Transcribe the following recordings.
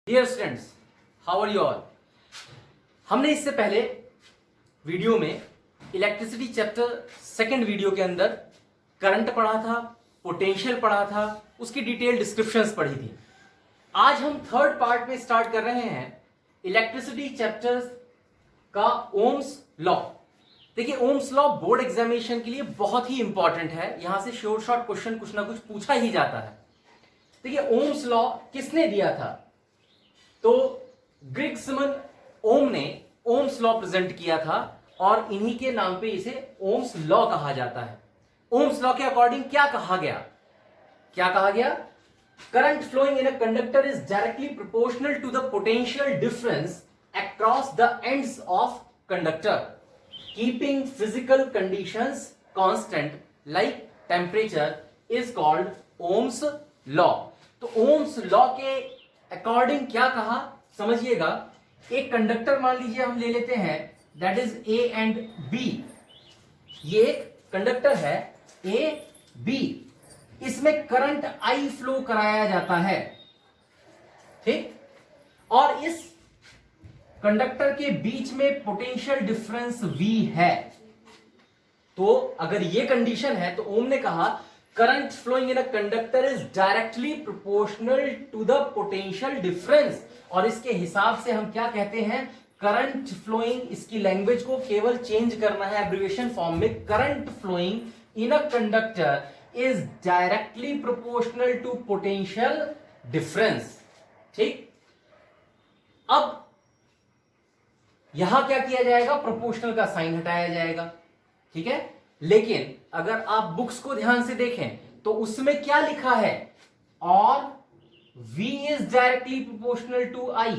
Dear students, how are you all. हमने इससे पहले वीडियो में इलेक्ट्रिसिटी चैप्टर सेकंड वीडियो के अंदर करंट पढ़ा था, पोटेंशियल पढ़ा था, उसकी डिटेल डिस्क्रिप्शंस पढ़ी थी। आज हम थर्ड पार्ट में स्टार्ट कर रहे हैं इलेक्ट्रिसिटी चैप्टर्स का ओम्स लॉ। देखिए, ओम्स लॉ बोर्ड एग्जामिनेशन के लिए बहुत ही इंपॉर्टेंट है। यहां से शॉर्ट शॉर्ट क्वेश्चन कुछ ना कुछ पूछा ही जाता है। देखिए, ओम्स लॉ किसने दिया था? तो ग्रिग्समन ओम ने ओम्स लॉ प्रेजेंट किया था और इन्हीं के नाम पे इसे ओम्स लॉ कहा जाता है। ओम्स लॉ के अकॉर्डिंग क्या कहा गया? Current flowing in a conductor is directly proportional to the potential difference across the ends of conductor, keeping physical conditions constant like temperature is called Ohm's law. तो Ohm's law के according क्या कहा, समझिएगा। एक conductor मान लीजिए हम ले लेते हैं, that is A and B. ये एक कंडक्टर है ए बी, इसमें करंट आई फ्लो कराया जाता है, ठीक। और इस कंडक्टर के बीच में पोटेंशियल डिफरेंस V है। तो अगर ये कंडीशन है तो ओम ने कहा current flowing in a conductor is directly proportional to the potential difference. और इसके हिसाब से हम क्या कहते हैं? करंट फ्लोइंग, इसकी लैंग्वेज को केवल चेंज करना है एब्रिविएशन फॉर्म में। Current flowing in a conductor is directly proportional to potential difference, ठीक। अब यहां क्या किया जाएगा? प्रोपोर्शनल का साइन हटाया जाएगा, ठीक है। लेकिन अगर आप बुक्स को ध्यान से देखें तो उसमें क्या लिखा है? और V is directly proportional to I।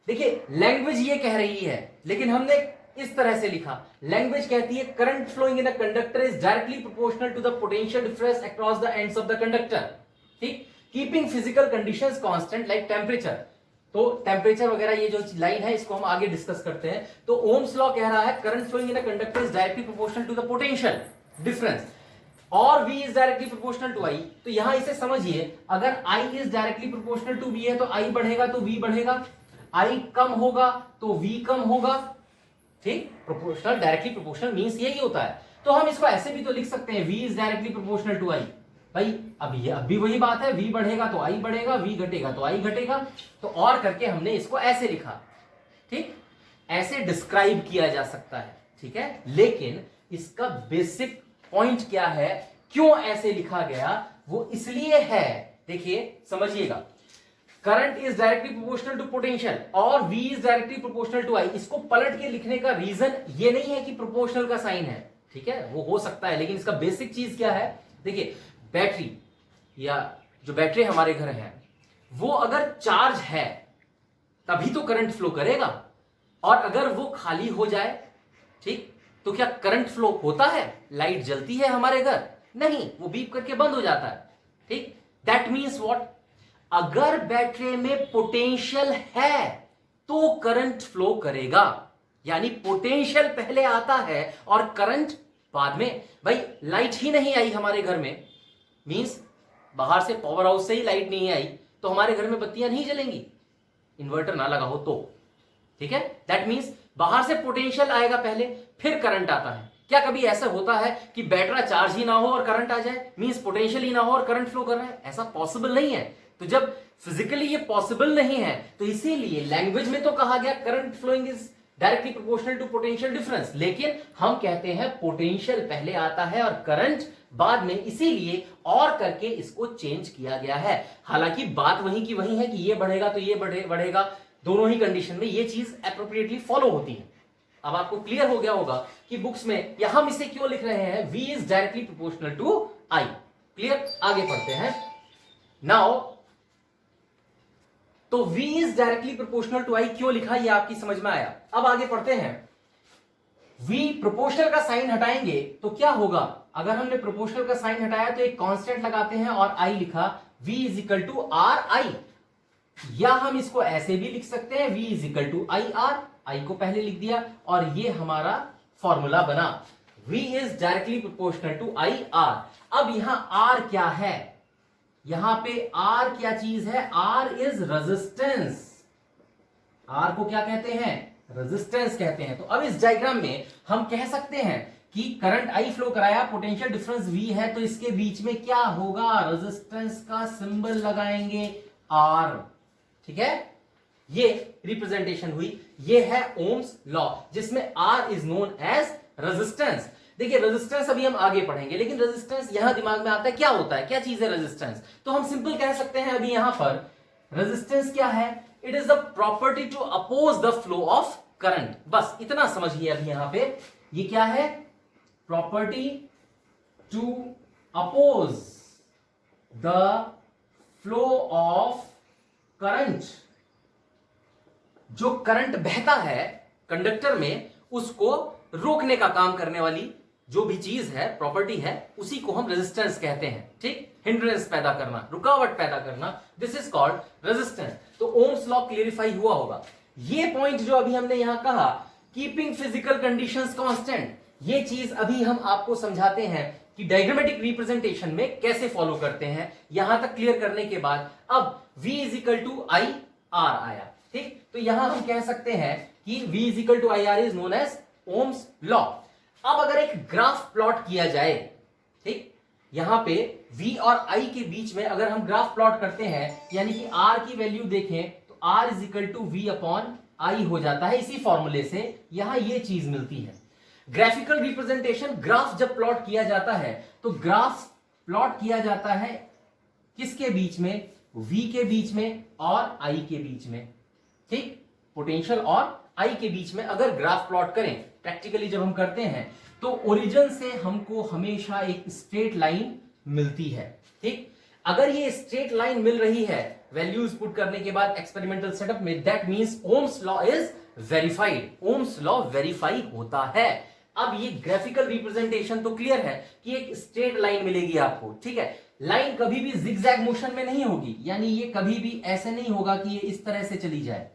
देखिए, लैंग्वेज ये कह रही है, लेकिन हमने इस तरह से लिखा। लैंग्वेज कहती है current flowing in a conductor is directly proportional to the potential difference across the ends of the conductor, ठीक, keeping physical conditions constant like temperature. तो टेम्परेचर वगैरह ये जो लाइन है इसको हम आगे डिस्कस करते हैं। तो ओम्स लॉ कह रहा है current flowing in a conductor is directly proportional to the potential difference और V is directly proportional to I। तो यहां इसे समझिए, अगर I is directly proportional to V है तो I बढ़ेगा तो V बढ़ेगा, I कम होगा तो V कम होगा, ठीक। प्रोपोर्शनल डायरेक्टली प्रोपोर्शनल मींस यही होता है। तो हम इसको ऐसे भी तो लिख सकते हैं, V is directly proportional to I। भाई अब भी वही बात है, V बढ़ेगा तो I बढ़ेगा, V घटेगा तो I घटेगा। तो और करके हमने इसको ऐसे लिखा, ठीक। ऐसे डिस्क्राइब किया जा सकता है, ठीक है। लेकिन इसका बेसिक पॉइंट क्या है, क्यों ऐसे लिखा गया, वो इसलिए है। देखिए, समझिएगा, current is directly proportional to potential और V is directly proportional to I। इसको पलट के लिखने का रीजन ये नहीं है कि प्रोपोर्शनल का साइन है, ठीक है, वो हो सकता है, लेकिन इसका बेसिक चीज क्या है? देखिए, बैटरी या जो बैटरी हमारे घर है वो अगर चार्ज है तभी तो करंट फ्लो करेगा, और अगर वो खाली हो जाए, ठीक, तो क्या करंट फ्लो होता है? लाइट जलती है हमारे घर? नहीं, वो बीप करके बंद हो जाता है, ठीक। That means what? अगर बैटरी में पोटेंशियल है तो करंट फ्लो करेगा, यानी पोटेंशियल पहले आता है और करंट बाद में। भाई, लाइट ही नहीं आई हमारे घर में, मीन्स बाहर से पावर हाउस से ही लाइट नहीं आई तो हमारे घर में बत्तियां नहीं जलेंगी, इन्वर्टर ना लगा हो तो, ठीक है। दैट मीन्स बाहर से पोटेंशियल आएगा पहले, फिर करंट आता है। क्या कभी ऐसा होता है कि बैटरा चार्ज ही ना हो और करंट आ जाए, मींस पोटेंशियल ही ना हो और करंट फ्लो कर रहा है? ऐसा पॉसिबल नहीं है। तो जब फिजिकली ये पॉसिबल नहीं है तो इसीलिए लैंग्वेज में तो कहा गया current flowing is directly proportional to potential difference, लेकिन हम कहते हैं पोटेंशियल पहले आता है और करंट बाद में, इसीलिए और करके इसको चेंज किया गया है। हालांकि बात वही की वही है कि ये बढ़ेगा तो ये बढ़ेगा, दोनों ही कंडीशन में ये चीज एप्रोप्रिएटली फॉलो होती है। अब आपको क्लियर हो गया होगा कि बुक्स में या हम इसे क्यों लिख रहे हैं, V is directly proportional to I। Clear? आगे पढ़ते हैं नाउ। तो V is directly proportional to I क्यों लिखा, ये आपकी समझ में आया। अब आगे पढ़ते हैं। V प्रोपोर्शनल का साइन हटाएंगे तो क्या होगा? अगर हमने प्रोपोर्शनल का साइन हटाया तो एक कांस्टेंट लगाते हैं और I लिखा, V is equal to RI। या हम इसको ऐसे भी लिख सकते हैं, V is equal to IR। I को पहले लिख दिया और ये हमारा फॉर्मूला बना, V is directly proportional to IR। अब यहां R क्या है? यहां पे आर क्या चीज है? Are is resistance. आर को क्या कहते हैं? रेजिस्टेंस कहते हैं। तो अब इस डायग्राम में हम कह सकते हैं कि करंट आई फ्लो कराया, पोटेंशियल डिफरेंस वी है, तो इसके बीच में क्या होगा? रेजिस्टेंस का सिंबल लगाएंगे आर। ठीक है, ये रिप्रेजेंटेशन हुई। ये है ओम्स लॉ, जिसमें R is known as resistance. देखिए रेजिस्टेंस अभी हम आगे पढ़ेंगे, लेकिन रेजिस्टेंस यहां दिमाग में आता है क्या होता है, क्या चीज है रेजिस्टेंस? तो हम सिंपल कह सकते हैं अभी यहां पर रेजिस्टेंस क्या है? It is the property to oppose the flow of current. बस इतना समझिए अभी यहां पे। ये क्या है? Property to oppose the flow of current. जो करंट बहता है कंडक्टर में, उसको रोकने का काम करने वाली जो भी चीज है, प्रॉपर्टी है, उसी को हम रेजिस्टेंस कहते हैं। ठीक, हिंड्रेंस पैदा करना, रुकावट पैदा करना, दिस इज कॉल्ड रेजिस्टेंस। तो ओम्स लॉ क्लियरिफाई हुआ होगा। ये पॉइंट जो अभी हमने यहां कहा, कीपिंग फिजिकल कंडीशंस कांस्टेंट, ये चीज अभी हम आपको समझाते हैं कि डायग्रामेटिक रिप्रेजेंटेशन में कैसे फॉलो करते हैं। यहां तक क्लियर करने के बाद अब V is equal to I R आया। ठीक, तो यहां हम कह सकते हैं कि V is equal to I R is known as Ohm's law. अब अगर एक ग्राफ प्लॉट किया जाए, ठीक, यहां पे V और I के बीच में अगर हम ग्राफ प्लॉट करते हैं, यानी कि R की वैल्यू देखें तो R is equal to V upon I हो जाता है। इसी फॉर्मूले से यहां ये चीज मिलती है। ग्राफिकल रिप्रेजेंटेशन, ग्राफ जब प्लॉट किया जाता है तो ग्राफ प्लॉट किया जाता है किसके बीच में? V के बीच में और I के बीच में। ठीक, पोटेंशियल और I के बीच में अगर ग्राफ प्लॉट करें, प्रैक्टिकली जब हम करते हैं तो ओरिजिन से हमको हमेशा एक स्ट्रेट लाइन मिलती है। ठीक, अगर ये स्ट्रेट लाइन मिल रही है वैल्यूज पुट करने के बाद एक्सपेरिमेंटल सेटअप में, that means ohms law is verified. Ohm's law verify होता है। अब ये ग्राफिकल रिप्रेजेंटेशन तो क्लियर है कि एक स्ट्रेट लाइन मिलेगी आपको। ठीक है, लाइन कभी भी जिगजैग मोशन में नहीं होगी, यानी ये कभी भी ऐसे नहीं होगा कि ये इस तरह से चली जाए।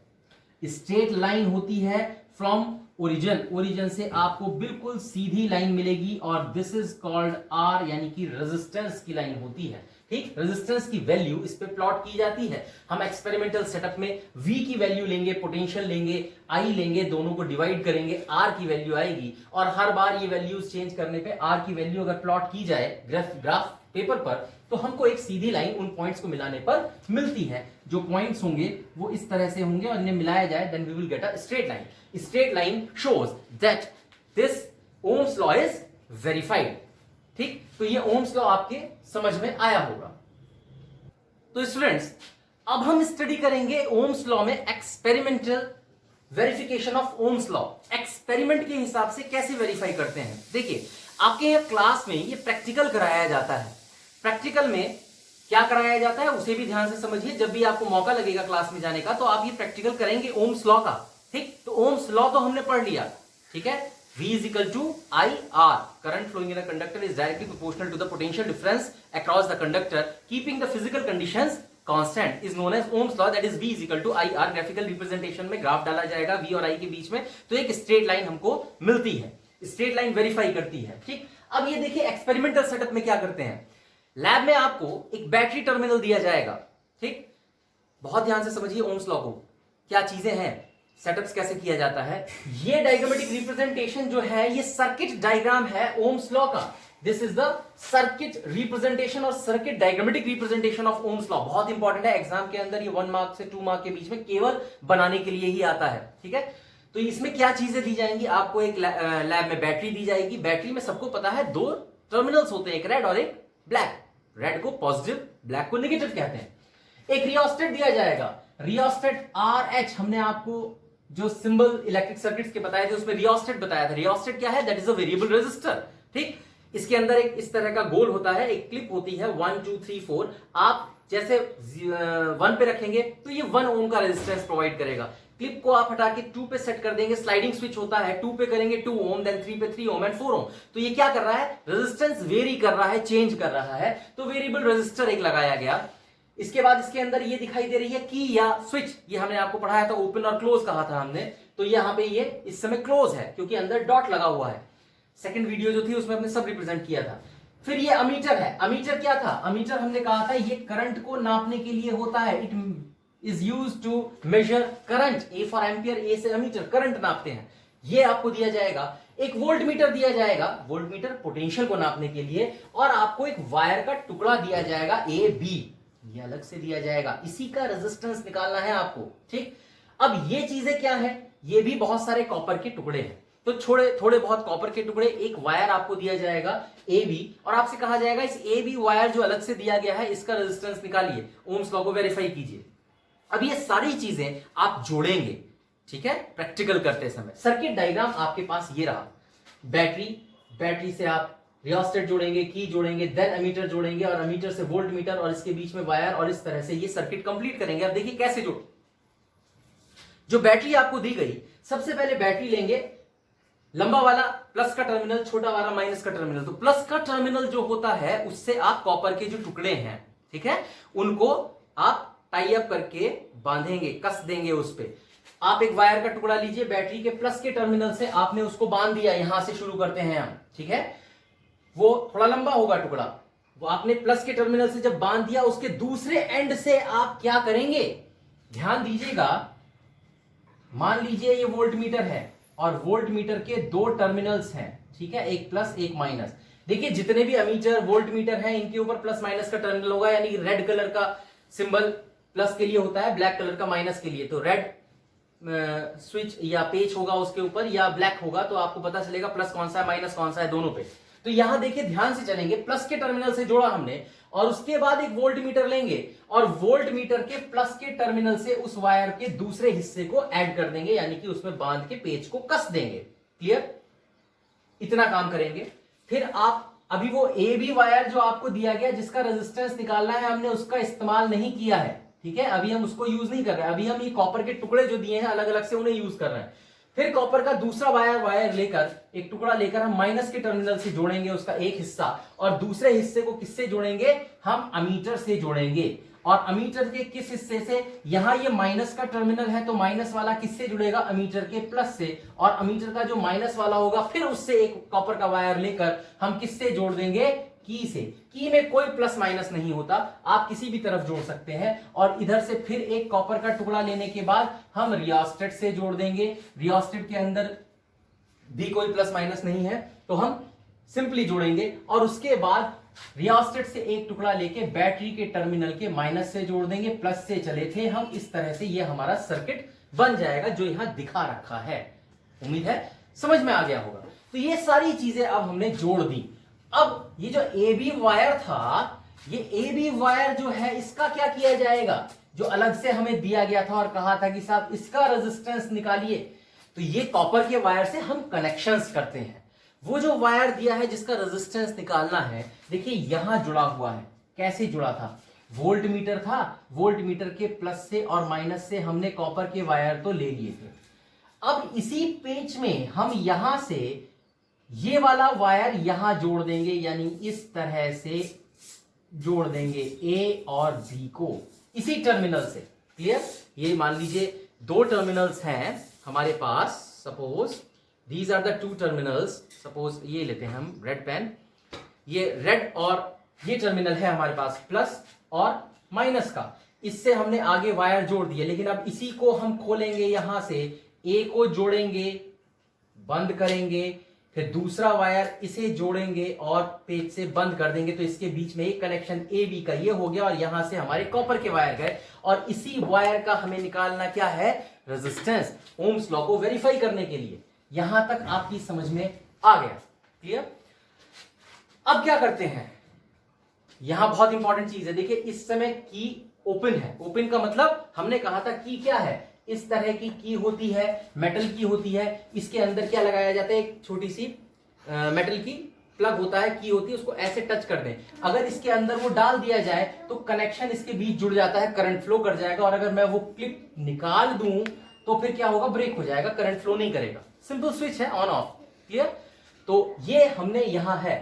स्ट्रेट लाइन होती है फ्रॉम ओरिजिन, ओरिजिन से आपको बिल्कुल सीधी लाइन मिलेगी और दिस इज कॉल्ड आर, यानी कि रेजिस्टेंस की लाइन होती है। ठीक, रेजिस्टेंस की वैल्यू इस पे प्लॉट की जाती है। हम एक्सपेरिमेंटल सेटअप में V की वैल्यू लेंगे, पोटेंशियल लेंगे, I लेंगे, दोनों को डिवाइड करेंगे, R की वैल्यू आएगी और हर बार ये वैल्यूज चेंज करने पे R की वैल्यू अगर प्लॉट की जाए ग्राफ पेपर पर, तो हमको एक सीधी लाइन उन पॉइंट्स को मिलाने पर मिलती है। जो पॉइंट्स होंगे वो इस तरह से होंगे और इन्हें मिलाया जाए, then we will get a straight line. Straight line shows that this Ohm's law is verified. ठीक, तो ये ओम्स लॉ आपके समझ में आया होगा। तो स्टूडेंट्स, अब हम स्टडी करेंगे ओम्स लॉ में experimental verification of Ohm's law. Experiment के हिसाब से कैसे वेरीफाई करते हैं? देखिए, आपके यहाँ क्लास में ये प्रैक्टिकल कराया जाता है। प्रैक्टिकल में क्या कराया जाता है उसे भी ध्यान से समझिए। जब भी आपको मौका लगेगा क्लास में जाने का तो आप ये प्रैक्टिकल करेंगे ओम्स लॉ का। ठीक, तो ओम्स लॉ तो हमने पढ़ लिया। ठीक है, V is equal to IR. Current flowing in a conductor is directly proportional to the potential difference across the conductor. Keeping the physical conditions constant is known as Ohm's law. That is V is equal to IR. Graphical representation में graph डाला जाएगा V और I के बीच में, तो एक straight line हमको मिलती है। स्ट्रेट लाइन वेरीफाई करती है। ठीक, अब ये देखिए एक्सपेरिमेंटल सेटअप में क्या करते हैं। लैब में आपको एक बैटरी टर्मिनल दिया जाएगा। ठीक, बहुत ध्यान से समझिए ओम्स लॉ को, क्या चीजें हैं, सेटअप्स कैसे किया जाता है। ये डायग्रामेटिक रिप्रेजेंटेशन जो है ये सर्किट डायग्राम है ओम्स लॉ का। This is the circuit representation और circuit diagrammatic representation of Ohm's law. बहुत इंपॉर्टेंट है, एग्जाम के अंदर ये 1 मार्क से 2 मार्क के बीच में केवल बनाने के लिए ही आता है। ठीक है, तो इसमें क्या चीजें दी जाएंगी आपको? एक लैब में बैटरी दी जाएगी। बैटरी में सबको पता है 2 टर्मिनल्स होते हैं, एक रेड और एक ब्लैक। रेड को पॉजिटिव, ब्लैक को नेगेटिव कहते हैं। एक रियोस्टेट दिया जाएगा, रियोस्टेट RH। हमने आपको जो सिंबल इलेक्ट्रिक सर्किट्स के बताए थे उसमें रियोस्टेट बताया था। रियोस्टेट क्या है? That is a variable resistor. ठीक, इसके अंदर एक इस तरह का गोल होता है, एक क्लिप होती है 1 2 3 4। आप जैसे 1 पे रखेंगे तो ये 1 ओम का रेजिस्टेंस प्रोवाइड करेगा। क्लिप को आप हटा के 2 पे सेट कर देंगे, स्लाइडिंग स्विच होता है, 2 पे करेंगे 2 ओम, देन 3 पे 3 ओम एंड 4 ओम। तो ये क्या कर रहा है? रेजिस्टेंस वेरी कर रहा है, चेंज कर रहा है। तो वेरिएबल रेजिस्टर एक लगाया गया। इसके बाद इसके अंदर ये दिखाई दे रही है की या स्विच। ये हमने आपको पढ़ाया था, ओपन और क्लोज कहा था हमने। तो यहाँ पे ये इस समय क्लोज है क्योंकि अंदर डॉट लगा हुआ है। सेकंड वीडियो जो थी उसमें हमने सब रिप्रेजेंट किया था। फिर ये अमीटर है। अमीटर क्या था? अमीटर हमने कहा था ये करंट को नापने के लिए होता है। It is use to measure current. A for ampere, A से अमीटर, करंट नापते हैं। ये आपको दिया जाएगा। एक वोल्ट मीटर दिया जाएगा, वोल्ट मीटर पोटेंशियल को नापने के लिए। और आपको एक वायर का टुकड़ा दिया जाएगा ए बी, ये अलग से दिया जाएगा। इसी का रेजिस्टेंस निकालना है आपको। ठीक, अब ये चीजें क्या है? ये भी बहुत सारे कॉपर के टुकड़े हैं। तो थोड़े बहुत कॉपर के टुकड़े, एक वायर आपको दिया जाएगा ए बी, और आपसे कहा जाएगा इस ए बी वायर जो अलग से दिया गया है इसका रेजिस्टेंस निकालिए, ओम्स लॉ को वेरीफाई कीजिए। अब ये सारी चीजें आप जोड़ेंगे, ठीक है, प्रैक्टिकल करते समय। सर्किट डायग्राम आपके पास ये रहा। बैटरी से आप रियोस्टेट जोड़ेंगे, की जोड़ेंगे, देन अमीटर जोड़ेंगे, और अमीटर से वोल्ट मीटर, और इसके बीच में वायर, और इस तरह से ये सर्किट कंप्लीट करेंगे। अब देखिए कैसे जोड़। जो बैटरी आपको दी गई, सबसे पहले बैटरी लेंगे, लंबा वाला प्लस का टर्मिनल, छोटा वाला माइनस का टर्मिनल। तो प्लस का टर्मिनल जो होता है उससे आप कॉपर के जो टुकड़े हैं, ठीक है, उनको आप टाई अप करके बांधेंगे, कस देंगे उस पे। आप एक वायर का टुकड़ा लीजिए, बैटरी के प्लस के टर्मिनल से आपने उसको बांध दिया। यहां से शुरू करते हैं हम, ठीक है, वो थोड़ा लंबा होगा टुकड़ा। वो आपने प्लस के टर्मिनल से जब बांध दिया, उसके दूसरे एंड से आप क्या करेंगे, ध्यान दीजिएगा। मान लीजिए ये वोल्ट मीटर है, और वोल्ट मीटर के दो टर्मिनल्स हैं, ठीक है, एक प्लस एक माइनस। देखिए जितने भी अमीटर वोल्ट मीटर हैं, इनके ऊपर प्लस माइनस का टर्मिनल होगा, यानी रेड कलर का सिंबल प्लस के लिए होता है, ब्लैक कलर का माइनस के लिए। तो रेड स्विच या पेच होगा उसके ऊपर, या ब्लैक होगा, तो आपको पता चलेगा प्लस कौन सा है, माइनस कौन सा है, दोनों पे। तो यहां देखिए ध्यान से चलेंगे, प्लस के टर्मिनल से जोड़ा हमने, और उसके बाद एक वोल्ट मीटर लेंगे, और वोल्ट मीटर के प्लस के टर्मिनल से उस वायर के दूसरे हिस्से को ऐड कर देंगे, यानी कि उसमें बांध के पेच को कस देंगे। क्लियर? इतना काम करेंगे। फिर आप अभी वो ए बी वायर जो आपको दिया गया, जिसका रेजिस्टेंस निकालना है, हमने उसका इस्तेमाल नहीं किया है, ठीक है, अभी हम उसको यूज नहीं कर रहे हैं। अभी हम ये कॉपर के टुकड़े जो दिए हैं अलग अलग से, उन्हें यूज कर रहे हैं। फिर कॉपर का दूसरा वायर लेकर, एक टुकड़ा लेकर हम माइनस के टर्मिनल से जोड़ेंगे उसका एक हिस्सा, और दूसरे हिस्से को किससे जोड़ेंगे, हम अमीटर से जोड़ेंगे। और अमीटर के किस हिस्से से, यहां ये माइनस का टर्मिनल है, तो माइनस वाला किससे जुड़ेगा, अमीटर के प्लस से, और अमीटर का जो माइनस वाला होगा, फिर उससे एक कॉपर का वायर लेकर हम किससे जोड़ देंगे, की से। की में कोई प्लस माइनस नहीं होता, आप किसी भी तरफ जोड़ सकते हैं। और इधर से फिर एक कॉपर का टुकड़ा लेने के बाद हम रियोस्टेट से जोड़ देंगे। रियोस्टेट के अंदर भी कोई प्लस माइनस नहीं है, तो हम सिंपली जोड़ेंगे। और उसके बाद रियोस्टेट से एक टुकड़ा लेके बैटरी के टर्मिनल के माइनस से जोड़ देंगे, प्लस से चले थे हम। इस तरह से ये हमारा सर्किट बन जाएगा जो यहां दिखा रखा है। उम्मीद है समझ में आ गया होगा। तो ये सारी चीजें अब हमने जोड़ दी। अब ये जो ए बी वायर था, ये ए बी वायर जो है, इसका क्या किया जाएगा, जो अलग से हमें दिया गया था और कहा था कि साहब इसका रेजिस्टेंस निकालिए। तो ये कॉपर के वायर से हम कनेक्शंस करते हैं। वो जो वायर दिया है जिसका रेजिस्टेंस निकालना है, देखिए यहां जुड़ा हुआ है। कैसे जुड़ा था, वोल्ट मीटर था, वोल्ट मीटर के प्लस से और माइनस से हमने कॉपर के वायर तो ले लिए थे। अब इसी पेच में हम यहां से ये वाला वायर यहां जोड़ देंगे, यानी इस तरह से जोड़ देंगे ए और बी को इसी टर्मिनल से। क्लियर? ये मान लीजिए दो टर्मिनल्स हैं हमारे पास, suppose these are the two terminals. Suppose ये लेते हैं हम रेड पेन, ये रेड और ये टर्मिनल है हमारे पास प्लस और माइनस का। इससे हमने आगे वायर जोड़ दिए, लेकिन अब इसी को हम खोलेंगे, यहां से ए को जोड़ेंगे, बंद करेंगे, फिर दूसरा वायर इसे जोड़ेंगे और पेज से बंद कर देंगे। तो इसके बीच में एक कनेक्शन ए बी का ये हो गया, और यहां से हमारे कॉपर के वायर गए। और इसी वायर का हमें निकालना क्या है, रेजिस्टेंस, ओम्स लॉ को वेरीफाई करने के लिए। यहां तक आपकी समझ में आ गया? क्लियर? अब क्या करते हैं, यहां बहुत इंपॉर्टेंट चीज है। देखिए इस समय की ओपन है। ओपन का मतलब हमने कहा था की क्या है, इस तरह की होती है, मेटल की होती है। इसके अंदर क्या लगाया जाता है, एक छोटी सी मेटल की प्लग होता है, की होती है, उसको ऐसे टच कर दें। अगर इसके अंदर वो डाल दिया जाए तो कनेक्शन इसके बीच जुड़ जाता है, करंट फ्लो कर जाएगा। और अगर मैं वो क्लिप निकाल दूं तो फिर क्या होगा, ब्रेक हो जाएगा, करंट फ्लो नहीं करेगा। सिंपल स्विच है, ऑन ऑफ। क्लियर? तो ये हमने यहां है,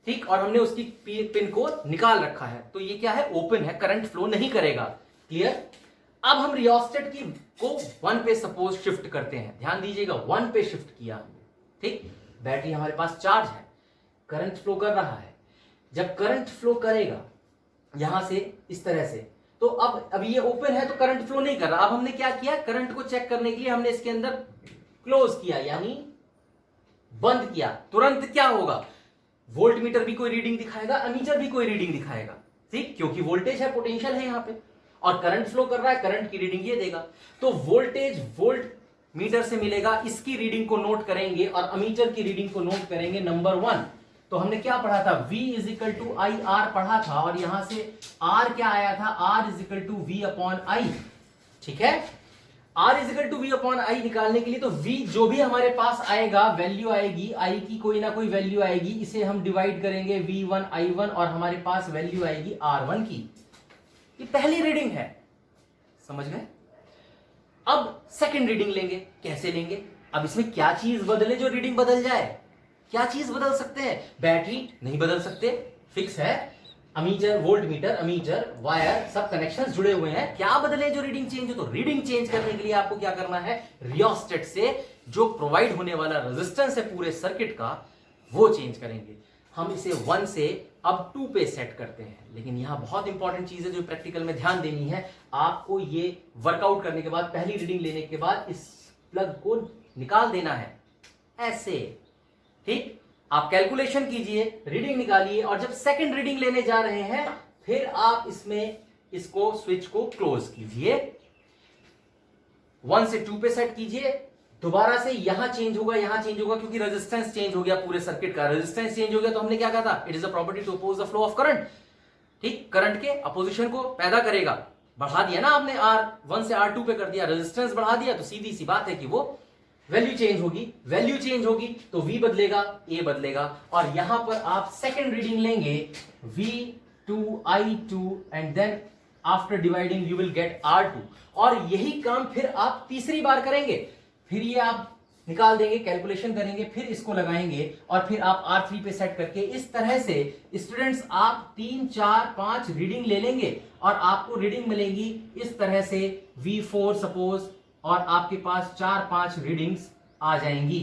ठीक, और हमने उसकी पिन को निकाल रखा है। तो ये क्या है, ओपन है, करंट फ्लो नहीं करेगा। क्लियर? अब हम रियोस्टेट की को 1 पे सपोज शिफ्ट करते हैं। ध्यान दीजिएगा, 1 पे शिफ्ट किया हमने, ठीक। बैटरी हमारे पास चार्ज है, करंट फ्लो कर रहा है। जब करंट फ्लो करेगा यहां से इस तरह से, तो अब ये ओपन है तो करंट फ्लो नहीं कर रहा। अब हमने क्या किया, करंट को चेक करने के लिए हमने इसके अंदर क्लोज किया यानी बंद किया। तुरंत क्या होगा, वोल्ट मीटर भी कोई रीडिंग दिखाएगा, अमीटर भी कोई रीडिंग दिखाएगा, ठीक, क्योंकि वोल्टेज है, पोटेंशियल है यहां पे और करंट फ्लो कर रहा है, करंट की रीडिंग ये देगा। तो वोल्टेज वोल्ट मीटर से मिलेगा, इसकी रीडिंग को नोट करेंगे और अमीटर की रीडिंग को नोट करेंगे। नंबर 1 तो हमने क्या पढ़ा था, V is equal to I R पढ़ा था और यहां से R क्या आया था, R is equal to V upon I, ठीक है। R is equal to V upon I निकालने के लिए तो V जो भी हमारे पास आएगा, वैल्यू आएगी, I की कोई ना कोई वैल्यू आएगी, इसे हम डिवाइड करेंगे V1 I1 और हमारे पास वैल्यू आएगी R1 की। ये पहली रीडिंग है, समझ गए। अब सेकंड रीडिंग लेंगे, कैसे लेंगे, अब इसमें क्या चीज बदले जो रीडिंग बदल जाए, क्या चीज बदल सकते हैं, बैटरी नहीं बदल सकते, फिक्स है, ammeter volt meter ammeter wire सब कनेक्शंस जुड़े हुए हैं, क्या बदले जो रीडिंग चेंज हो। तो रीडिंग चेंज करने के लिए आपको क्या करना है, रियोस्टेट से जो प्रोवाइड होने वाला रेजिस्टेंस है पूरे सर्किट का वो चेंज करेंगे। हम इसे 1 से अब 2 पे सेट करते हैं, लेकिन यहां बहुत इंपॉर्टेंट चीज है जो प्रैक्टिकल में ध्यान देनी है। आपको ये वर्कआउट करने के बाद, पहली रीडिंग लेने के बाद इस प्लग को निकाल देना है ऐसे, ठीक। आप कैलकुलेशन कीजिए, रीडिंग निकालिए और जब सेकंड रीडिंग लेने जा रहे हैं फिर आप इसमें इसको स्विच को क्लोज कीजिए, 1 से 2 पे सेट कीजिए, दोबारा से यहां चेंज होगा, यहां चेंज होगा क्योंकि रेजिस्टेंस चेंज हो गया, पूरे सर्किट का रेजिस्टेंस चेंज हो गया। तो हमने क्या कहा था, it is a property to oppose the flow of current, ठीक, करंट के अपोजिशन को पैदा करेगा। बढ़ा दिया ना आपने, R1 से R2 पे कर दिया, रेजिस्टेंस बढ़ा दिया, तो सीधी सी बात है कि वो वैल्यू चेंज होगी, वैल्यू चेंज होगी तो V बदलेगा, A बदलेगा और यहां पर आप सेकंड रीडिंग लेंगे V2 I2 and then after dividing you will get R2 और यही काम फिर आप तीसरी बार करेंगे, फिर ये आप निकाल देंगे, कैलकुलेशन करेंगे, फिर इसको लगाएंगे और फिर आप R3 पे सेट करके इस तरह से स्टूडेंट्स आप 3 4 5 रीडिंग ले लेंगे और आपको रीडिंग मिलेंगी इस तरह से V4 सपोज, और आपके पास 4-5 रीडिंग्स आ जाएंगी,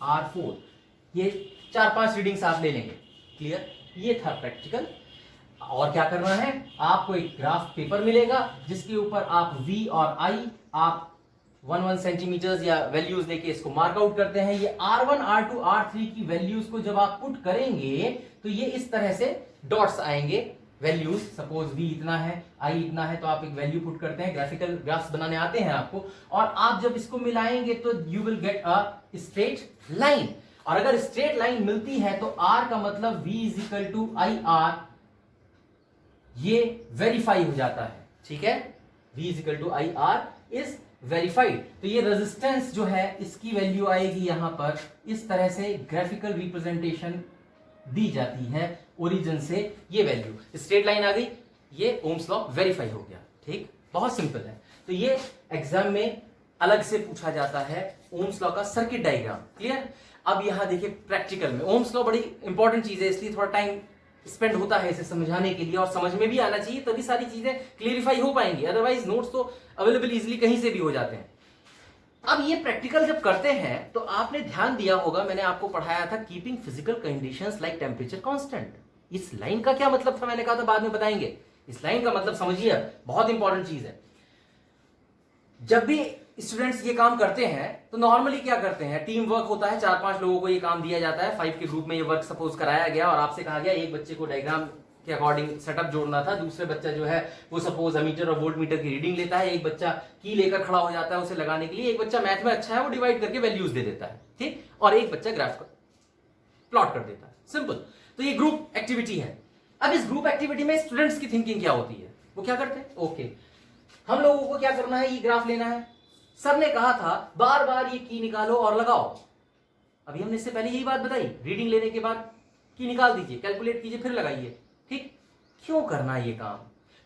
R4, ये 4-5 रीडिंग्स आप ले लेंगे, क्लियर। ये था प्रैक्टिकल। और क्या करना है, आपको एक ग्राफ पेपर मिलेगा जिसके ऊपर आप V और I आप 1 सेंटीमीटर्स या वैल्यूज लेके इसको मार्कआउट करते हैं। ये R1 R2 R3 की वैल्यूज को जब आप पुट करेंगे तो ये इस तरह से डॉट्स आएंगे, वैल्यूज, सपोज V इतना है, I इतना है, तो आप एक वैल्यू पुट करते हैं, ग्राफिकल ग्राफ्स बनाने आते हैं आपको, और आप जब इसको मिलाएंगे तो you will get a straight line. और अगर स्ट्रेट लाइन मिलती है तो R का मतलब V is equal to I R, ये वेरीफाई हो जाता है, ठीक है, V is equal to I R is verified. तो ये रेजिस्टेंस जो है इसकी वैल्यू आएगी यहां पर इस तरह से, ग्राफिकल रिप्रेजेंटेशन दी जाती है ओरिजिन से, ये वैल्यू स्ट्रेट लाइन आ गई, ये ओम्स लॉ वेरीफाई हो गया, ठीक, बहुत सिंपल है। तो ये एग्जाम में अलग से पूछा जाता है ओम्स लॉ का सर्किट डायग्राम, क्लियर। अब यहां देखिए प्रैक्टिकल में ओम्स लॉ बड़ी इंपॉर्टेंट चीज है, इसलिए थोड़ा टाइम स्पेंड होता है इसे समझाने के लिए और समझ में भी आना चाहिए, तभी सारी चीजें क्लियरिफाई हो पाएंगी, अदरवाइज नोट्स तो अवेलेबल इजीली कहीं से भी हो जाते हैं। अब ये प्रैक्टिकल जब करते हैं तो आपने ध्यान दिया होगा, मैंने आपको पढ़ाया था keeping physical conditions like temperature constant. इस लाइन का क्या मतलब था, मैंने कहा था बाद में बताएंगे। इस लाइन का मतलब समझिए, बहुत इंपॉर्टेंट चीज है। जब भी स्टूडेंट्स ये काम करते हैं तो नॉर्मली क्या करते हैं, टीम वर्क होता है, 4-5 लोगों को ये काम दिया जाता है, 5 के ग्रुप में ये वर्क सपोज कराया गया और आपसे कहा गया एक बच्चे को डायग्राम के अकॉर्डिंग सेटअप जोड़ना था, दूसरे बच्चा जो है वो सपोज अमीटर और वोल्ट मीटर की रीडिंग लेता है, एक बच्चा की लेकर खड़ा हो जाता है उसे लगाने के लिए, एक बच्चा मैथ में अच्छा है वो डिवाइड करके वैल्यूज दे देता है, ठीक, और एक बच्चा ग्राफ प्लॉट कर देता है, सिंपल। तो ये ग्रुप एक्टिविटी है। अब इस ग्रुप एक्टिविटी में स्टूडेंट्स की थिंकिंग क्या होती है, वो क्या करते हैं, ओके हम लोगों को क्या करना है, ये ग्राफ लेना है, सर ने कहा था बार बार ये की निकालो और लगाओ, अभी हमने इससे पहले यही बात बताई, रीडिंग लेने के बाद की निकाल दीजिए, कैलकुलेट कीजिए, फिर लगाइए, ठीक। क्यों करना है ये काम,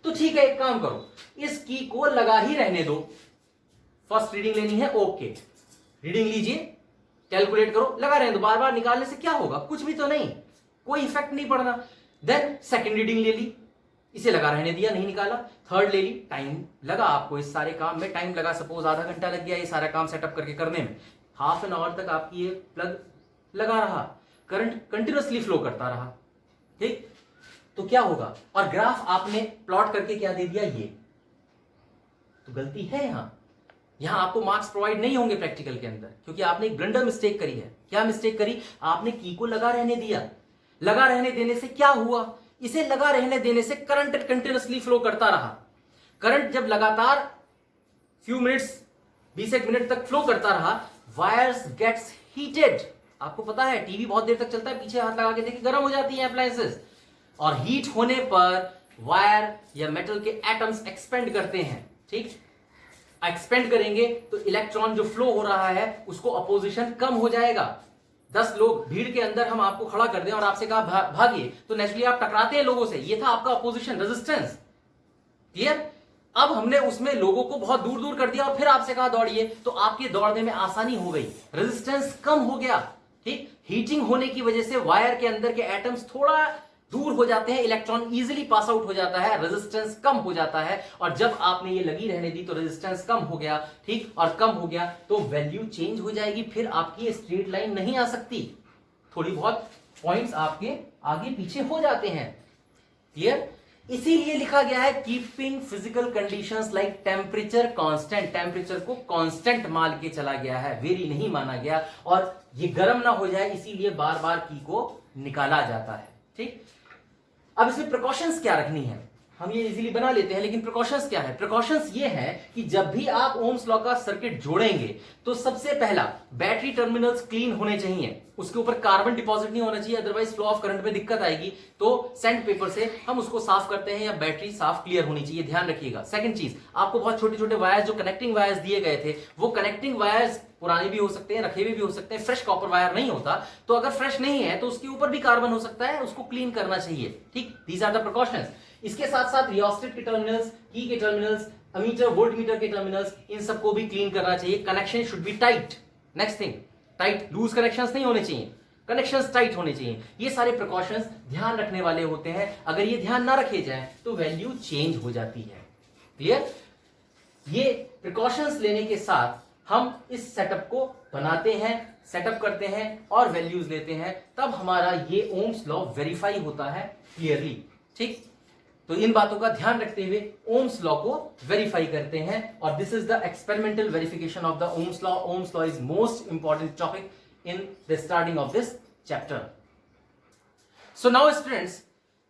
तो ठीक है एक काम करो, इस की को लगा ही रहने दो, फर्स्ट रीडिंग लेनी है, ओके रीडिंग लीजिए, कैलकुलेट करो, लगा रहने दो, बार बार निकालने से क्या होगा, कुछ भी तो नहीं, कोई इफेक्ट नहीं पड़ना। देन सेकंड रीडिंग ले ली, इसे लगा रहने दिया, नहीं निकाला, थर्ड ले ली, टाइम लगा आपको इस सारे काम में, टाइम लगा, सपोज आधा घंटा लग गया ये सारा काम सेटअप करके करने में, हाफ एन आवर तक आपकी ये प्लग लगा रहा, करंट कंटिन्यूअसली फ्लो करता रहा, ठीक, तो क्या होगा? और ग्राफ आपने प्लॉट करके क्या दे दिया, ये तो गलती है। यहां आपको मार्क्स प्रोवाइड नहीं होंगे प्रैक्टिकल के अंदर, क्योंकि आपने एक ब्लंडर मिस्टेक करी है। क्या मिस्टेक करी? आपने की को लगा रहने दिया। लगा रहने देने से क्या हुआ? इसे लगा रहने देने से करंट कंटिन्यूअसली फ्लो करता रहा। करंट जब लगातार फ्यू मिनट्स 20 मिनट तक फ्लो करता रहा, वायर्स गेट्स हीटेड। आपको पता है टीवी बहुत देर तक चलता है, पीछे हाथ लगा के देखिए गर्म हो जाती है अप्लायंसेस, और हीट होने पर वायर या मेटल के एटम्स एक्सपेंड करते हैं, ठीक, एक्सपेंड करेंगे तो इलेक्ट्रॉन जो फ्लो हो रहा है उसको अपोजिशन कम हो जाएगा। 10 लोग भीड़ के अंदर हम आपको खड़ा कर दें और आपसे कहा भागिए, तो नेचुरली आप टकराते हैं लोगों से, ये था आपका अपोजिशन रेजिस्टेंस। क्लियर? अब हमने उसमें लोगों को बहुत दूर दूर कर दिया और फिर आपसे कहा दौड़िए, तो आपके दौड़ने में आसानी हो गई, रेजिस्टेंस कम हो गया, ठीक। हीटिंग होने की वजह से वायर के अंदर के एटम्स थोड़ा दूर हो जाते हैं, इलेक्ट्रॉन इजीली पास आउट हो जाता है, रेजिस्टेंस कम हो जाता है। और जब आपने ये लगी रहने दी तो रेजिस्टेंस कम हो गया, ठीक, और कम हो गया तो वैल्यू चेंज हो जाएगी, फिर आपकी स्ट्रेट लाइन नहीं आ सकती, थोड़ी बहुत पॉइंट्स आपके आगे पीछे हो जाते हैं। क्लियर? इसीलिए लिखा गया है keeping physical conditions like temperature constant. Temperature को कांस्टेंट मान के चला गया है, वेरी नहीं माना गया, और ये गर्म ना हो जाए इसीलिए बार बार की को निकाला जाता है, ठीक। अब इसमें प्रिकॉशंस क्या रखनी है, हम ये इजीली बना लेते हैं, लेकिन प्रिकॉशंस क्या है? प्रिकॉशंस ये है कि जब भी आप ओम्स लॉ का सर्किट जोड़ेंगे तो सबसे पहला बैटरी टर्मिनल्स क्लीन होने चाहिए, उसके ऊपर कार्बन डिपॉजिट नहीं होना चाहिए, अदरवाइज फ्लो ऑफ करंट में दिक्कत आएगी। तो सैंड पेपर से हम उसको साफ करते हैं, या बैटरी साफ क्लियर होनी चाहिए, ध्यान रखिएगा। सेकंड चीज, आपको बहुत छोटे छोटे वायर्स जो कनेक्टिंग वायर्स दिए गए थे, वो कनेक्टिंग वायर्स पुराने भी हो सकते हैं, रखे हुए भी हो सकते हैं, फ्रेश कॉपर वायर नहीं होता, तो अगर फ्रेश नहीं है तो उसके ऊपर भी कार्बन हो सकता है, उसको क्लीन करना चाहिए, ठीक। These are the precautions. इसके साथ साथ रियोस्टेट के टर्मिनल्स, की के टर्मिनल्स, अमीटर वोल्ट मीटर के टर्मिनल्स, इन सबको भी क्लीन करना चाहिए। Connection should be tight. Next thing, tight, loose connections नहीं होने चाहिए, कनेक्शंस टाइट होने चाहिए। ये सारे प्रिकॉशंस ध्यान रखने वाले होते हैं, अगर ये ध्यान ना रखे जाए तो वैल्यू चेंज हो जाती है। क्लियर? ये प्रिकॉशंस लेने के साथ हम इस सेटअप को बनाते हैं, सेटअप करते हैं और वैल्यूज लेते हैं, तब हमारा ये ओम्स लॉ वेरीफाई होता है क्लियरली, ठीक। तो इन बातों का ध्यान रखते हुए ओम्स लॉ को वेरीफाई करते हैं, और this is the experimental verification of the Ohm's law. Ohms law is most important topic in the starting of this chapter. So now students,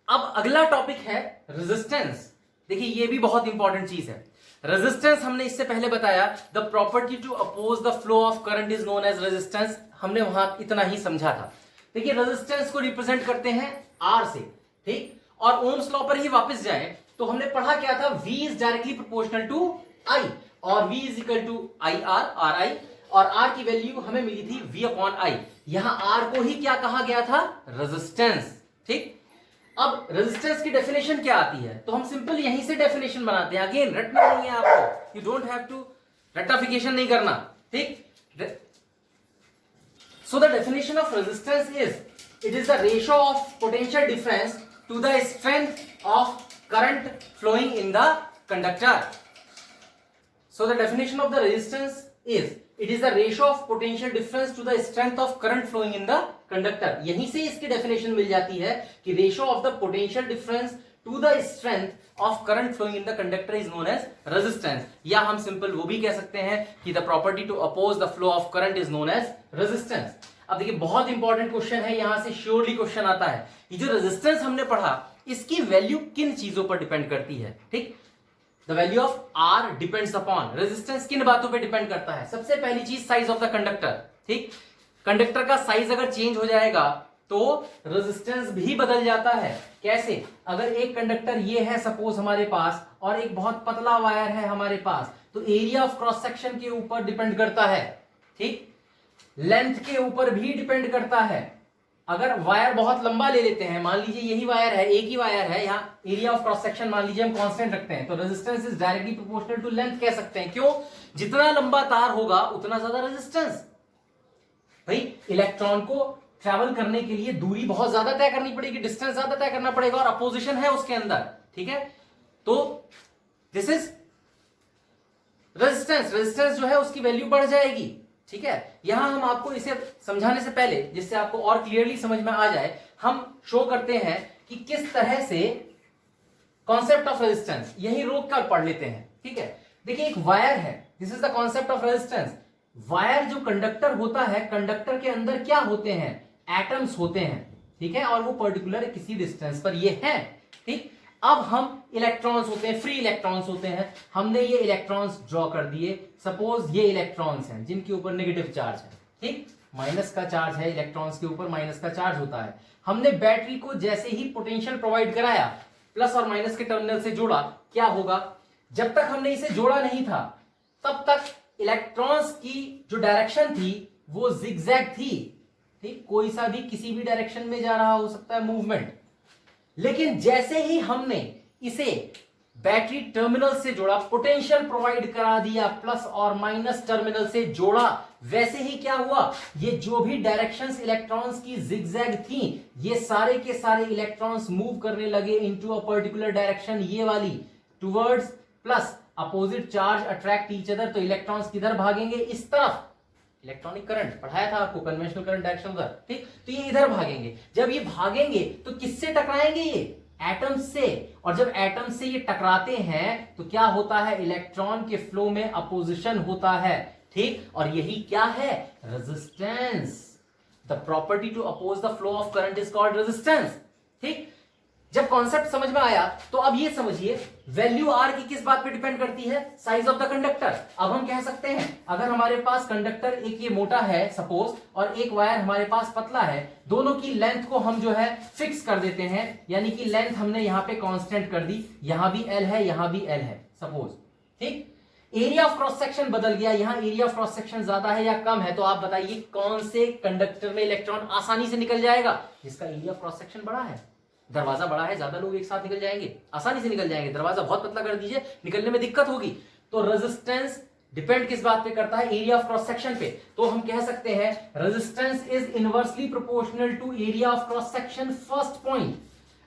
अब अगला टॉपिक है रेजिस्टेंस। देखिए ये भी बहुत इंपॉर्टेंट चीज है। रेजिस्टेंस हमने इससे पहले बताया, the property to oppose the flow of current is known as resistance, हमने वहां इतना ही समझा था। देखिए रेजिस्टेंस को रिप्रेजेंट करते हैं आर से, ठीक। और ओम्स लॉ पर ही वापस जाए तो हमने पढ़ा क्या था, V is directly proportional to I, और V is equal to IR, RI, और R की वैल्यू हमें मिली थी V अपॉन I। यहां R को ही क्या कहा गया था, रेजिस्टेंस, ठीक। अब रेजिस्टेंस की डेफिनेशन क्या आती है, तो हम सिंपल यहीं से डेफिनेशन बनाते हैं। अगेन रटना नहीं है आपको, यू डोंट हैव टू रटाफिकेशन नहीं करना, ठीक। So the definition of resistance is, it is the ratio of potential difference to the strength of current flowing in the conductor. So the definition of the resistance is, it is the ratio of potential difference to the strength of current flowing in the conductor. यहीं से इसकी definition मिल जाती है कि ratio of the potential difference to the strength of current flowing in the conductor is known as resistance. या हम simple वो भी कह सकते हैं कि the property to oppose the flow of current is known as resistance. अब देखिए बहुत इंपॉर्टेंट क्वेश्चन है, यहां से श्योरली क्वेश्चन आता है, ये जो रेजिस्टेंस हमने पढ़ा इसकी वैल्यू किन चीजों पर डिपेंड करती है, ठीक। The value of R depends upon, resistance किन बातों पे डिपेंड करता है? सबसे पहली चीज साइज ऑफ द कंडक्टर, ठीक। कंडक्टर का साइज अगर चेंज हो जाएगा तो रेजिस्टेंस भी बदल जाता है। कैसे? अगर एक कंडक्टर ये है सपोज हमारे पास, और एक बहुत पतला वायर है हमारे पास, तो एरिया ऑफ क्रॉस सेक्शन के ऊपर डिपेंड करता है, ठीक। लेंथ के ऊपर भी डिपेंड करता है। अगर वायर बहुत लंबा ले लेते हैं, मान लीजिए यही वायर है, एक ही वायर है, यहाँ एरिया ऑफ क्रॉस सेक्शन मान लीजिए हम कांस्टेंट रखते हैं, तो resistance is directly proportional to length कह सकते हैं। क्यों? जितना लंबा तार होगा उतना ज्यादा रेजिस्टेंस। भाई इलेक्ट्रॉन को ट्रैवल करने के लिए दूरी बहुत ज्यादा तय करनी पड़ेगी, डिस्टेंस ज्यादा तय करना पड़ेगा, और अपोजिशन है उसके अंदर, ठीक है। तो दिस इज रेजिस्टेंस। रेजिस्टेंस जो है उसकी वैल्यू बढ़ जाएगी, ठीक है, यहां हम आपको इसे समझाने से पहले, जिससे आपको और क्लियरली समझ में आ जाए, हम शो करते हैं कि किस तरह से कॉन्सेप्ट ऑफ रेजिस्टेंस, यही रोक कर पढ़ लेते हैं। ठीक है, देखिए एक वायर है, this is the concept of resistance. Wire जो कंडक्टर होता है, कंडक्टर के अंदर क्या होते हैं, एटम्स होते हैं। ठीक है, और वो पर्टिकुलर किसी डिस्टेंस पर ये है। ठीक, अब हम इलेक्ट्रॉन्स होते हैं, फ्री इलेक्ट्रॉन्स होते हैं, हमने ये इलेक्ट्रॉन्स ड्रॉ कर दिए। सपोज ये इलेक्ट्रॉन्स हैं जिनके ऊपर नेगेटिव चार्ज है। ठीक, माइनस का चार्ज है, इलेक्ट्रॉन्स के ऊपर माइनस का चार्ज होता है। हमने बैटरी को जैसे ही पोटेंशियल प्रोवाइड कराया, प्लस और माइनस के टर्मिनल से जोड़ा, क्या होगा, जब तक हमने इसे जोड़ा नहीं था तब तक इलेक्ट्रॉन्स की जो डायरेक्शन थी वो जिगजैग थी। ठीक, कोई सा भी किसी भी डायरेक्शन में जा रहा हो सकता है मूवमेंट। लेकिन जैसे ही हमने इसे बैटरी टर्मिनल से जोड़ा, पोटेंशियल प्रोवाइड करा दिया, प्लस और माइनस टर्मिनल से जोड़ा, वैसे ही क्या हुआ, ये जो भी डायरेक्शंस इलेक्ट्रॉन्स की जिगजैग थी, ये सारे के सारे इलेक्ट्रॉन्स मूव करने लगे इनटू अ पर्टिकुलर डायरेक्शन, ये वाली towards, plus opposite charge attract each other. तो इलेक्ट्रॉन्स किधर भागेंगे, इस तरफ। इलेक्ट्रॉनिक करंट पढ़ाया था आपको, कन्वेंशनल करंट डायरेक्शन उधर। ठीक, तो ये इधर भागेंगे। जब ये भागेंगे तो किससे टकराएंगे, ये एटम्स से। और जब एटम्स से ये टकराते हैं तो क्या होता है, इलेक्ट्रॉन के फ्लो में अपोजिशन होता है। ठीक, और यही क्या है, resistance. The property to oppose the flow of current is called resistance. ठीक, जब कॉन्सेप्ट समझ में आया तो अब ये समझिए, वैल्यू आर की किस बात पे डिपेंड करती है, साइज ऑफ द कंडक्टर। अब हम कह सकते हैं, अगर हमारे पास कंडक्टर एक ये मोटा है सपोज, और एक वायर हमारे पास पतला है, दोनों की लेंथ को हम जो है फिक्स कर देते हैं, यानी कि लेंथ हमने यहां पे कांस्टेंट कर दी, यहां भी एल है, यहां भी एल है सपोज। ठीक, एरिया ऑफ क्रॉस सेक्शन बदल गया, यहां एरिया ऑफ क्रॉस सेक्शन ज्यादा है या कम है, तो आप बताइए कौन से कंडक्टर में इलेक्ट्रॉन आसानी से निकल जाएगा, जिसका एरिया ऑफ क्रॉस सेक्शन बड़ा है। दरवाजा बड़ा है, ज्यादा लोग एक साथ निकल जाएंगे, आसानी से निकल जाएंगे। दरवाजा बहुत पतला कर दीजिए, निकलने में दिक्कत होगी। तो रेजिस्टेंस डिपेंड किस बात पे करता है, एरिया ऑफ क्रॉस सेक्शन पे। तो हम कह सकते हैं resistance is inversely proportional to area of cross section. First point,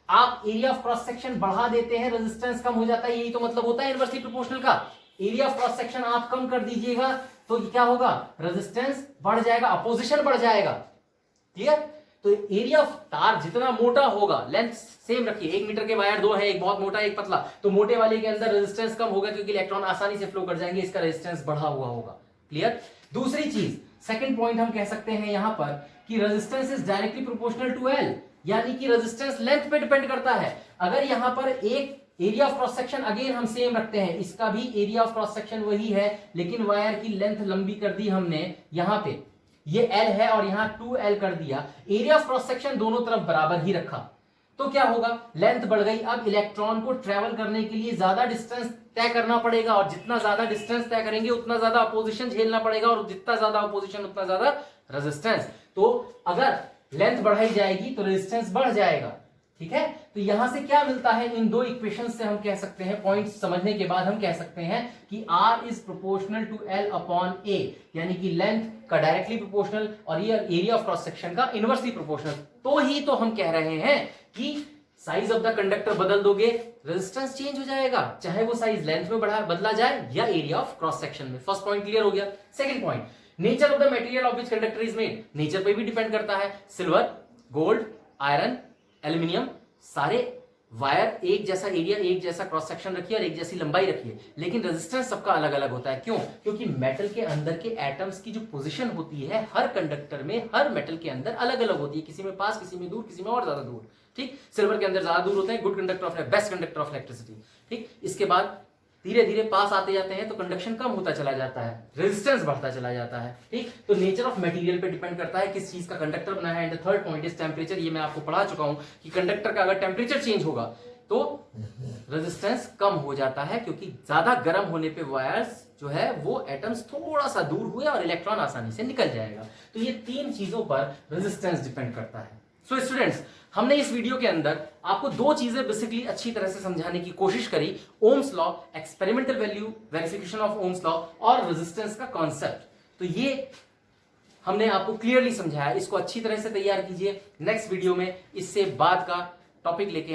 आप एरिया ऑफ क्रॉस सेक्शन बढ़ा देते हैं, रेजिस्टेंस कम हो जाता है, यही तो मतलब होता है इनवर्सली प्रोपोर्शनल का। एरिया ऑफ क्रॉस सेक्शन आप कम कर दीजिएगा तो क्या होगा, रेजिस्टेंस बढ़ जाएगा, अपोजिशन बढ़ जाएगा। क्लियर, तो एरिया ऑफ तार जितना मोटा होगा, लेंथ सेम रखिए, 1 मीटर के वायर 2 है, एक बहुत मोटा एक पतला, तो मोटे वाले के अंदर रेजिस्टेंस कम होगा क्योंकि इलेक्ट्रॉन आसानी से फ्लो कर जाएंगे, इसका रेजिस्टेंस बढ़ा हुआ होगा। क्लियर, दूसरी चीज, सेकंड पॉइंट हम कह सकते हैं यहां पर कि resistance is directly proportional to L, यानी कि रेजिस्टेंस लेंथ पे डिपेंड करता है। अगर यहां पर एक area of cross section again हम सेम रखते हैं, इसका भी एरिया ऑफ क्रॉस सेक्शन वही है, लेकिन वायर की लेंथ लंबी कर दी हमने, यहां पे ये L है और यहां 2L कर दिया, एरिया ऑफ क्रॉस सेक्शन दोनों तरफ बराबर ही रखा, तो क्या होगा, लेंथ बढ़ गई। अब इलेक्ट्रॉन को ट्रेवल करने के लिए ज्यादा डिस्टेंस तय करना पड़ेगा, और जितना ज्यादा डिस्टेंस तय करेंगे उतना ज्यादा अपोजिशन झेलना पड़ेगा, और जितना ज्यादा अपोजिशन उतना ज्यादा रेजिस्टेंस। तो अगर लेंथ बढ़ाई जाएगी तो रेजिस्टेंस बढ़ जाएगा। ठीक है, तो यहां से क्या मिलता है, इन दो इक्वेशन से हम कह सकते हैं, पॉइंट्स समझने के बाद हम कह सकते हैं कि R is proportional to L upon A, यानी कि लेंथ का डायरेक्टली प्रोपोर्शनल और ये एरिया ऑफ क्रॉस सेक्शन का इनवर्सली प्रोपोर्शनल। तो ही तो हम कह रहे हैं कि साइज ऑफ द कंडक्टर बदल दोगे, रेजिस्टेंस चेंज हो जाएगा, चाहे वो साइज लेंथ में बदला जाए या एरिया ऑफ क्रॉस सेक्शन में। फर्स्ट पॉइंट क्लियर हो गया। Second point, nature of the material of which conductor is made, nature पे भी डिपेंड करता है। सिल्वर, गोल्ड, आयरन, एल्यूमिनियम, सारे वायर एक जैसा एरिया, एक जैसा क्रॉस सेक्शन रखिए और एक जैसी लंबाई रखिए, लेकिन रेजिस्टेंस सबका अलग अलग होता है। क्यों, क्योंकि मेटल के अंदर के एटम्स की जो पोजीशन होती है हर कंडक्टर में, हर मेटल के अंदर अलग अलग होती है, किसी में पास, किसी में दूर, किसी में और ज्यादा दूर। ठीक, सिल्वर के अंदर ज्यादा दूर होते हैं, good conductor of best conductor of electricity. ठीक, इसके बाद धीरे धीरे पास आते जाते हैं तो कंडक्शन कम होता चला जाता है, रेजिस्टेंस बढ़ता चला जाता है। ठीक, तो नेचर ऑफ मटेरियल पे डिपेंड करता है किस चीज का कंडक्टर बना है। And the third point is temperature, ये मैं आपको पढ़ा चुका हूं कि कंडक्टर का अगर टेम्परेचर चेंज होगा तो रेजिस्टेंस कम हो जाता है, क्योंकि ज्यादा गर्म होने पे वायर्स जो है वो एटम्स थोड़ा सा दूर हुए और इलेक्ट्रॉन आसानी से निकल जाएगा। तो ये तीन चीजों पर रेजिस्टेंस डिपेंड करता है। सो स्टूडेंट्स, हमने इस वीडियो के अंदर आपको दो चीजें बेसिकली अच्छी तरह से समझाने की कोशिश करी, Ohm's law, experimental value verification of Ohm's law, और रेजिस्टेंस का कॉन्सेप्ट। तो ये हमने आपको क्लियरली समझाया, इसको अच्छी तरह से तैयार कीजिए। नेक्स्ट वीडियो में इससे बाद का टॉपिक लेके